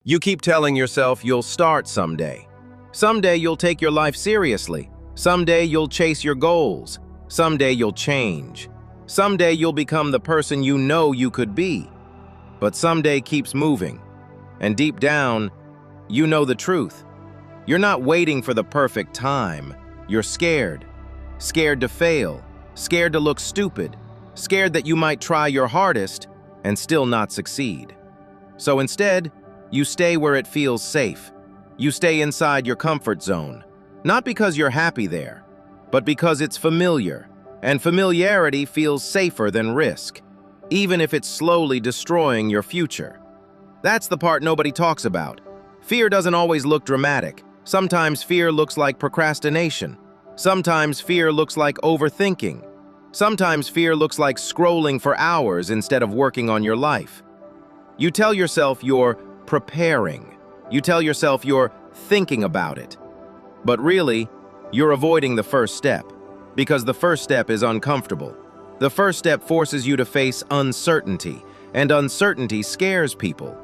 You keep telling yourself you'll start someday. Someday you'll take your life seriously. Someday you'll chase your goals. Someday you'll change. Someday you'll become the person you know you could be. But someday keeps moving. And deep down, you know the truth. You're not waiting for the perfect time. You're scared. Scared to fail. Scared to look stupid. Scared that you might try your hardest and still not succeed. So instead, you stay where it feels safe. You stay inside your comfort zone. Not because you're happy there, but because it's familiar. And familiarity feels safer than risk, even if it's slowly destroying your future. That's the part nobody talks about. Fear doesn't always look dramatic. Sometimes fear looks like procrastination. Sometimes fear looks like overthinking. Sometimes fear looks like scrolling for hours instead of working on your life. You tell yourself you're preparing. You tell yourself you're thinking about it. But really, you're avoiding the first step, because the first step is uncomfortable. The first step forces you to face uncertainty, and uncertainty scares people.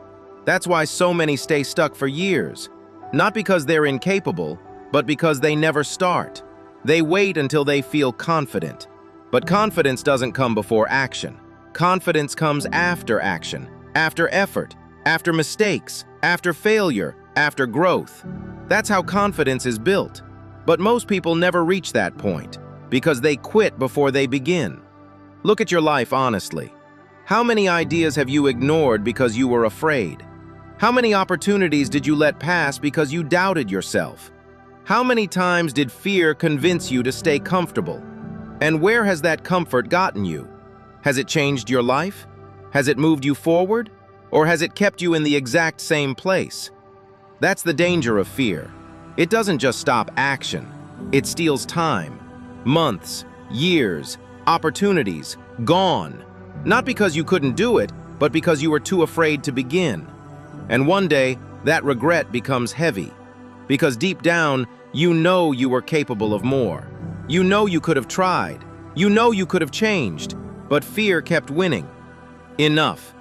That's why so many stay stuck for years. Not because they're incapable, but because they never start. They wait until they feel confident. But confidence doesn't come before action. Confidence comes after action, after effort, after mistakes, after failure, after growth. That's how confidence is built. But most people never reach that point, because they quit before they begin. Look at your life honestly. How many ideas have you ignored because you were afraid? How many opportunities did you let pass because you doubted yourself? How many times did fear convince you to stay comfortable? And where has that comfort gotten you? Has it changed your life? Has it moved you forward? Or has it kept you in the exact same place? That's the danger of fear. It doesn't just stop action. It steals time. Months, years, opportunities, gone. Not because you couldn't do it, but because you were too afraid to begin. And one day, that regret becomes heavy. Because deep down, you know you were capable of more. You know you could have tried. You know you could have changed. But fear kept winning. Enough.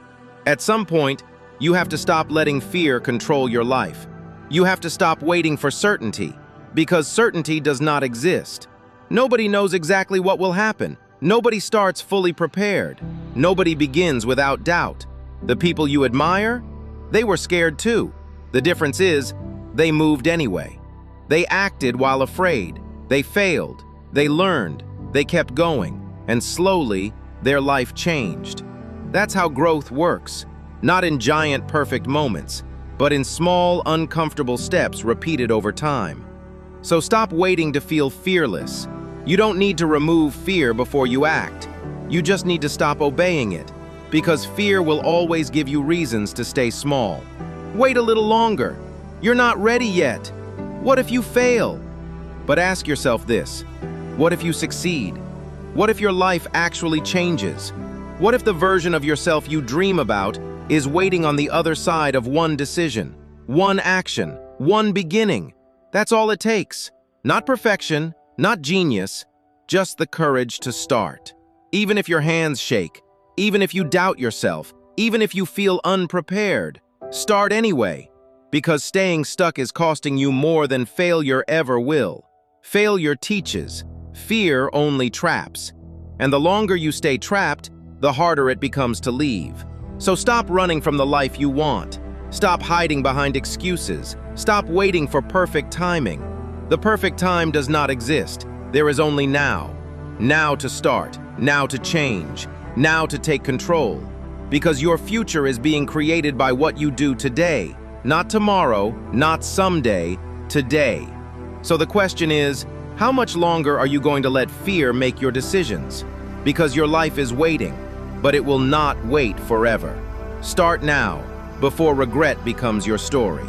At some point, you have to stop letting fear control your life. You have to stop waiting for certainty, because certainty does not exist. Nobody knows exactly what will happen. Nobody starts fully prepared. Nobody begins without doubt. The people you admire, they were scared too. The difference is, they moved anyway. They acted while afraid. They failed. They learned. They kept going. And slowly, their life changed. That's how growth works. Not in giant, perfect moments, but in small, uncomfortable steps repeated over time. So stop waiting to feel fearless. You don't need to remove fear before you act. You just need to stop obeying it, because fear will always give you reasons to stay small. Wait a little longer. You're not ready yet. What if you fail? But ask yourself this: what if you succeed? What if your life actually changes? What if the version of yourself you dream about is waiting on the other side of one decision, one action, one beginning? That's all it takes. Not perfection, not genius, just the courage to start. Even if your hands shake, even if you doubt yourself, even if you feel unprepared, start anyway, because staying stuck is costing you more than failure ever will. Failure teaches, fear only traps. And the longer you stay trapped, the harder it becomes to leave. So stop running from the life you want. Stop hiding behind excuses. Stop waiting for perfect timing. The perfect time does not exist. There is only now. Now to start. Now to change. Now to take control. Because your future is being created by what you do today. Not tomorrow, not someday, today. So the question is, how much longer are you going to let fear make your decisions? Because your life is waiting, but it will not wait forever. Start now, before regret becomes your story.